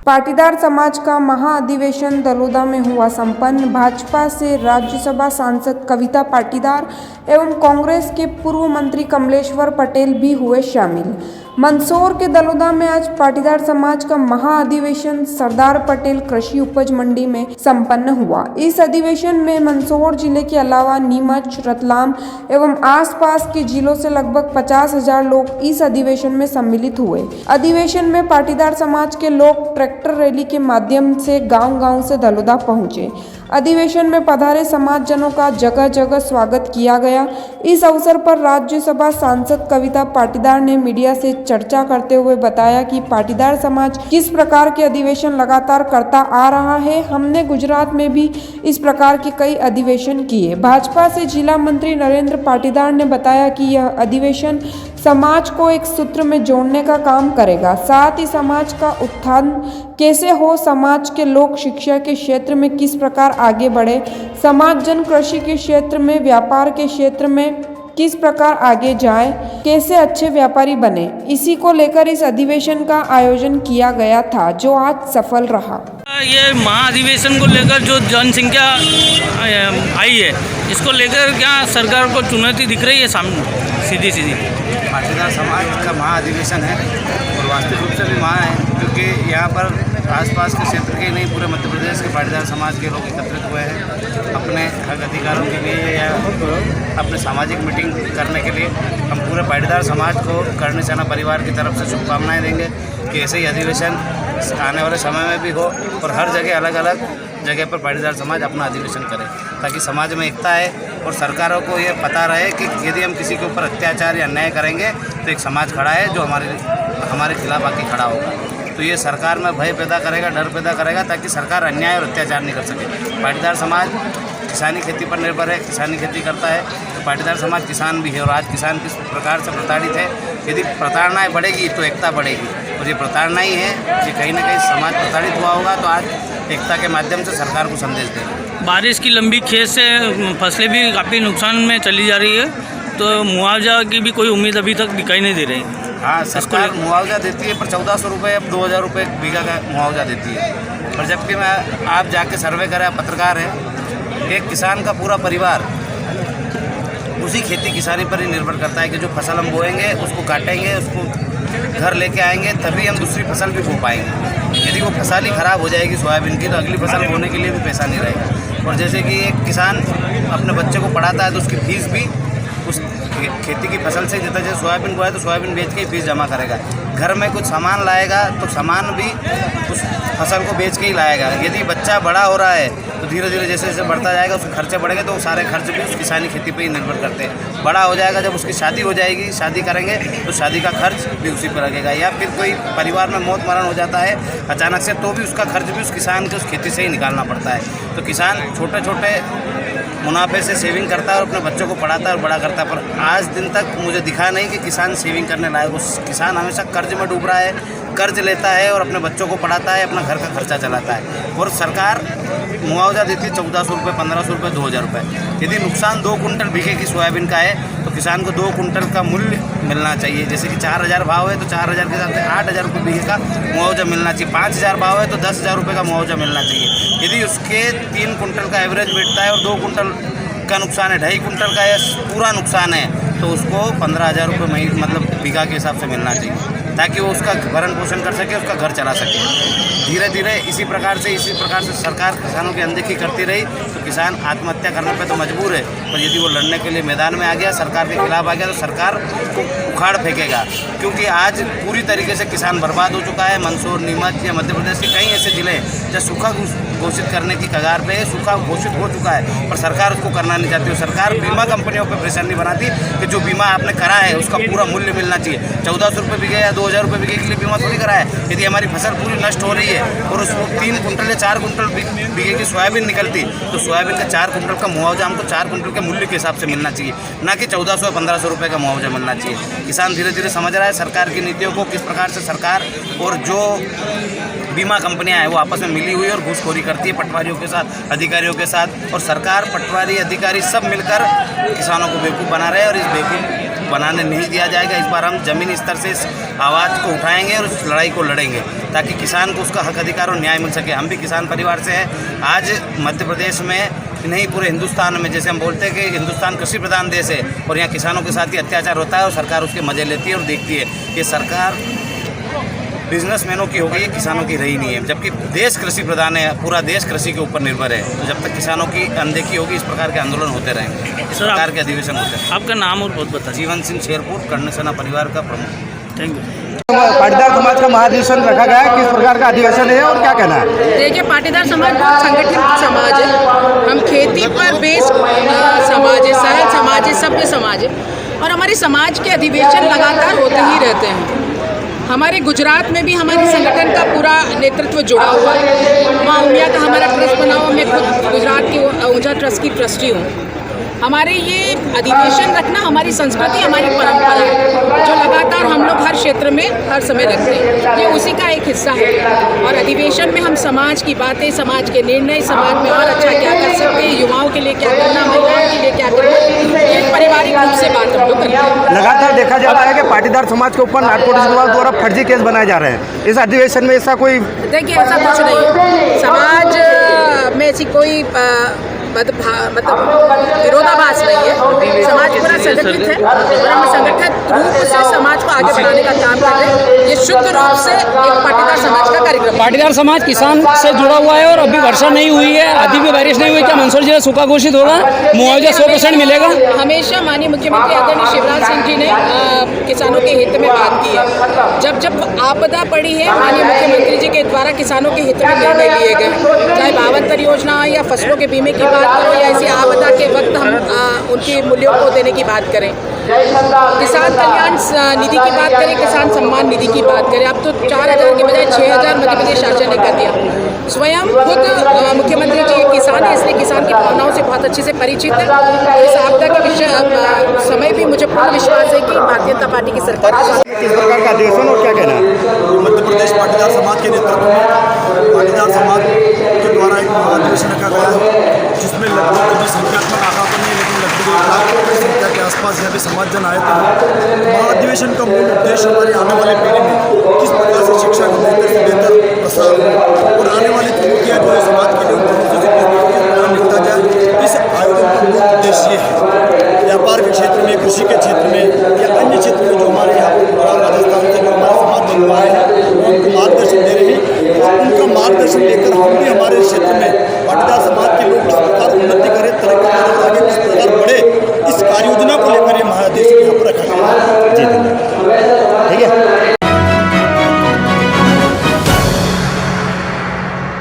पाटीदार समाज का महाअधिवेशन दलोदा में हुआ संपन्न। भाजपा से राज्यसभा सांसद कविता पाटीदार एवं कांग्रेस के पूर्व मंत्री कमलेश्वर पटेल भी हुए शामिल। मंदसौर के दलोदा में आज पाटीदार समाज का महाअधिवेशन सरदार पटेल कृषि उपज मंडी में संपन्न हुआ। इस अधिवेशन में मंदसौर जिले के अलावा नीमच, रतलाम एवं आसपास के जिलों से लगभग 50,000 लोग इस अधिवेशन में सम्मिलित हुए। अधिवेशन में पाटीदार समाज के लोग ट्रैक्टर रैली के माध्यम से गांव-गांव से दलोदा पहुंचे। अधिवेशन में पधारे समाजजनों का जगह जगह स्वागत किया गया। इस अवसर पर राज्यसभा सांसद कविता पाटीदार ने मीडिया से चर्चा करते हुए बताया कि पाटीदार समाज किस प्रकार के अधिवेशन लगातार करता आ रहा है। हमने गुजरात में भी इस प्रकार के कई अधिवेशन किए। भाजपा से जिला मंत्री नरेंद्र पाटीदार ने बताया कि यह अधिवेशन समाज को एक सूत्र में जोड़ने का काम करेगा, साथ ही समाज का उत्थान कैसे हो, समाज के लोग शिक्षा के क्षेत्र में किस प्रकार आगे बढ़े, समाज जन कृषि के क्षेत्र में, व्यापार के क्षेत्र में किस प्रकार आगे जाए, कैसे अच्छे व्यापारी बने, इसी को लेकर इस अधिवेशन का आयोजन किया गया था, जो आज सफल रहा। ये महाअधिवेशन को लेकर जो जनसंख्या आई है, इसको लेकर क्या सरकार को चुनौती दिख रही है सामने सीधी सीधी? पाटीदार समाज का महाअधिवेशन है और वास्तविक रूप से भी महा है, क्योंकि यहाँ पर आसपास के क्षेत्र के नहीं पूरे मध्य प्रदेश के पाटीदार समाज के लोग एकत्रित हुए हैं अपने हक अधिकारों के लिए या अपने सामाजिक मीटिंग करने के लिए। हम पूरे पाटीदार समाज को करणी सेना परिवार की तरफ से शुभकामनाएं देंगे कि ऐसे ही अधिवेशन आने वाले समय में भी हो और हर जगह अलग अलग जगह पर पाटीदार समाज अपना अधिवेशन करे, ताकि समाज में एकता है और सरकारों को ये पता रहे कि यदि हम किसी के ऊपर अत्याचार या अन्याय करेंगे तो एक समाज खड़ा है जो हमारे खिलाफ आके खड़ा होगा। तो ये सरकार में भय पैदा करेगा, डर पैदा करेगा, ताकि सरकार अन्याय और अत्याचार नहीं कर सके। पाटीदार समाज किसानी खेती पर निर्भर है, किसानी खेती करता है, तो पाटीदार समाज किसान भी है और आज किसान किस प्रकार से प्रताड़ित है। यदि प्रताड़नाएँ बढ़ेगी तो एकता बढ़ेगी और ये प्रताड़ना ही है कि कहीं ना कहीं समाज प्रताड़ित हुआ होगा, तो आज एकता के माध्यम से सरकार को संदेश देगा। बारिश की लंबी खेत से फसलें भी काफ़ी नुकसान में चली जा रही है, तो मुआवजा की भी कोई उम्मीद अभी तक दिखाई नहीं दे रही। हाँ, सरकार मुआवजा देती है पर 1400 रुपये अब 2000 रुपये बीघा का मुआवजा देती है। और जबकि आप जाके सर्वे करें, आप पत्रकार हैं, एक किसान का पूरा परिवार उसी खेती किसानी पर ही निर्भर करता है कि जो फसल हम बोएंगे उसको काटेंगे, उसको घर लेके आएंगे, तभी हम दूसरी फसल भी बो पाएंगे। यदि वो फसल ही ख़राब हो जाएगी सोयाबीन की, तो अगली फसल बोने के लिए भी पैसा नहीं रहेगा। और जैसे कि एक किसान अपने बच्चे को पढ़ाता है तो उसकी फीस भी उस खेती की फसल से, जितना जैसे सोयाबीन बोया तो सोयाबीन बेच के ही फीस जमा करेगा। घर में कुछ सामान लाएगा तो सामान भी उस फसल को बेच के ही लाएगा। यदि बच्चा बड़ा हो रहा है तो धीरे धीरे जैसे जैसे बढ़ता जाएगा उसके खर्चे बढ़ेंगे, तो वो सारे खर्च भी उस किसानी खेती पे ही निर्भर करते हैं। बड़ा हो जाएगा, जब उसकी शादी हो जाएगी, शादी करेंगे तो शादी का खर्च भी उसी पर लगेगा। या फिर कोई परिवार में मौत मरण हो जाता है अचानक से, तो भी उसका खर्च भी उस किसान के उस खेती से ही निकालना पड़ता है। तो किसान छोटे छोटे मुनाफे से सेविंग करता है और अपने बच्चों को पढ़ाता है और बड़ा करता है, पर आज दिन तक मुझे दिखा नहीं कि किसान सेविंग करने लायक। उस किसान हमेशा कर्ज में डूब रहा है, कर्ज लेता है और अपने बच्चों को पढ़ाता है, अपना घर का खर्चा चलाता है। और सरकार मुआवजा देती है 1400 रुपये, 1500 रुपये, 2000 रुपये। यदि नुकसान 2 कुंटल बीघे की सोयाबीन का है तो किसान को 2 कुंटल का मूल्य मिलना चाहिए। जैसे कि 4000 भाव है तो 4000 के हिसाब से 8000 रुपये बीघे का मुआवजा मिलना चाहिए। 5000 भाव है तो 10,000 रुपये का मुआवजा मिलना चाहिए। यदि उसके 3 कुंटल का एवरेज बैठता है और 2 कुंटल का नुकसान है, 2.5 कुंटल का या पूरा नुकसान है, तो उसको 15,000 रुपये मतलब बीघा के हिसाब से मिलना चाहिए, ताकि वो उसका भरण पोषण कर सके, उसका घर चला सके। धीरे धीरे इसी प्रकार से सरकार किसानों की अनदेखी करती रही तो किसान आत्महत्या करने पे तो मजबूर है। पर यदि वो लड़ने के लिए मैदान में आ गया, सरकार के खिलाफ आ गया, तो सरकार को उखाड़ फेंकेगा। क्योंकि आज पूरी तरीके से किसान बर्बाद हो चुका है। मंदसौर, नीमच या मध्य प्रदेश के कई ऐसे जिले हैं जहाँ सूखा घोषित करने की कगार पे सूखा घोषित हो चुका है, पर सरकार उसको करना नहीं चाहती। सरकार बीमा कंपनियों पर प्रेशर नहीं बनाती कि जो बीमा आपने करा है उसका पूरा मूल्य मिलना चाहिए। 1400 रुपये बीघे या 2000 रुपये बीघे के लिए बीमा थोड़ी करा है। यदि हमारी फसल पूरी नष्ट हो रही है और उसको 3 कुंटल या 4 कुंटल बीघे की सोयाबीन निकलती, तो सोयाबीन का 4 कुंटल का मुआवजा हमको 4 कुंटल के मूल्य के हिसाब से मिलना चाहिए, ना कि 1400 1500 रुपये का मुआवजा मिलना चाहिए। किसान धीरे धीरे समझ रहा है सरकार की नीतियों को, किस प्रकार से सरकार और जो बीमा कंपनियां हैं वो आपस में मिली हुई और घूसखोरी करती है पटवारियों के साथ, अधिकारियों के साथ। और सरकार, पटवारी, अधिकारी सब मिलकर किसानों को बेवकूफ़ बना रहे हैं और इस बेवकूफ़ बनाने नहीं दिया जाएगा। इस बार हम ज़मीनी स्तर से इस आवाज़ को उठाएंगे और इस लड़ाई को लड़ेंगे ताकि किसान को उसका हक अधिकार और न्याय मिल सके। हम भी किसान परिवार से हैं। आज मध्य प्रदेश में नहीं, पूरे हिंदुस्तान में, जैसे हम बोलते हैं कि हिंदुस्तान कृषि प्रधान देश है और यहाँ किसानों के साथ ही अत्याचार होता है और सरकार उसके मज़े लेती है और देखती है। ये सरकार बिजनेसमैनों की हो गई है, किसानों की रही नहीं है। जबकि देश कृषि प्रधान है, पूरा देश कृषि के ऊपर निर्भर है। तो जब तक किसानों की अनदेखी होगी, इस प्रकार के आंदोलन होते रहेंगे, इस प्रकार के अधिवेशन होते हैं। आपका नाम और पद बताइए। जीवन सिंह शेरपुर, कर्ण सेना परिवार का प्रमुख। Thank you. पाटीदार समाज का महाधिवेशन रखा गया है, किस प्रकार का अधिवेशन है और क्या कहना है? देखिए, पाटीदार समाज बहुत संगठित समाज है। हम खेती पर बेस्ड समाज है, सरल समाज है, सभ्य समाज है और हमारे समाज के अधिवेशन लगातार होते ही रहते हैं। हमारे गुजरात में भी हमारे संगठन का पूरा नेतृत्व जुड़ा हुआ है। माँ उमिया का हमारा ट्रस्ट बना हुआ, मैं खुद गुजरात की ऊंझा ट्रस्ट की ट्रस्टी हूँ। हमारे ये अधिवेशन रखना हमारी संस्कृति, हमारी परंपरा है जो लगातार हम लोग हर क्षेत्र में हर समय रखते हैं। ये उसी का एक हिस्सा है और अधिवेशन में हम समाज की बातें, समाज के निर्णय, समाज में और अच्छा क्या कर सकते हैं, युवाओं के लिए क्या करना, महिलाओं के लिए क्या करना, ये पारिवारिक रूप से बात हम लोग करते हैं। लगातार देखा जा रहा है कि पाटीदार समाज के ऊपर नारकोटिक्स विभाग द्वारा फर्जी केस बनाए जा रहे हैं। इस अधिवेशन में ऐसा कोई? देखिए, ऐसा कुछ नहीं है। समाज में ऐसी कोई मतलब विरोधाभास नहीं है। समाज पूरा संगठित है और हम संगठित रूप से समाज को आगे बढ़ाने का काम कर रहे हैं। ये शुद्ध रूप से एक पाटीदार समाज का कार्यक्रम। पाटीदार समाज किसान से जुड़ा हुआ है और अभी वर्षा नहीं हुई है, अभी भी बारिश नहीं हुई। क्या मंदसौर जिला सूखा घोषित होगा? मुआवजा 100% मिलेगा? हमेशा माननीय मुख्यमंत्री आदरणीय शिवराज सिंह जी ने किसानों के हित में बात की है। जब जब आपदा पड़ी है, माननीय मुख्यमंत्री जी के द्वारा किसानों के हित में निर्णय लिए गए, चाहे भावांतर योजना या फसलों के बीमे की बात करो या ऐसी आपदा के वक्त हम उनके मूल्यों को देने की बात करें, किसान कल्याण निधि की बात करें, किसान सम्मान निधि की बात करें। अब तो 4000 के बजाय 6000 मध्य प्रदेश शासन ने कर दिया। स्वयं खुद मुख्यमंत्री जी एक किसान है, इसलिए किसान की भावनाओं से बहुत अच्छे से परिचित है। इस आपदा के विषय समय भी मुझे पूर्ण विश्वास है कि भारतीय जनता पार्टी की सरकार किस प्रकार का अधिवेशन और क्या कहना है? मध्य प्रदेश पाटीदार समाज के नेतृत्व में पाटीदार समाज के द्वारा एक अधिवेशन रखा गया है, जिसमें लगभग अभी संख्यात्मक आंकड़ा तो नहीं, लेकिन लगभग 1 लाख की संख्या के आसपास यहाँ पे समाजजन आए थे। महाधिवेशन का मूल उद्देश्य हमारी आने वाली पीढ़ी में किस प्रकार से शिक्षा को बेहतर से बेहतर प्रसार हो और आने वाली चुनौतियाँ जो है समाज के लिए उन से निपटा जाए। इस आयोजन का मूल उद्देश्य ये है, व्यापार के क्षेत्र में, कृषि के क्षेत्र में या अन्य क्षेत्र में जो हमारे यहाँ पर राजस्थान से जो हमारे समाज बंधु आए हैं, उनको मार्गदर्शन दे रहे हैं और उनका मार्गदर्शन लेकर हम भी हमारे क्षेत्र में पाटीदार समाज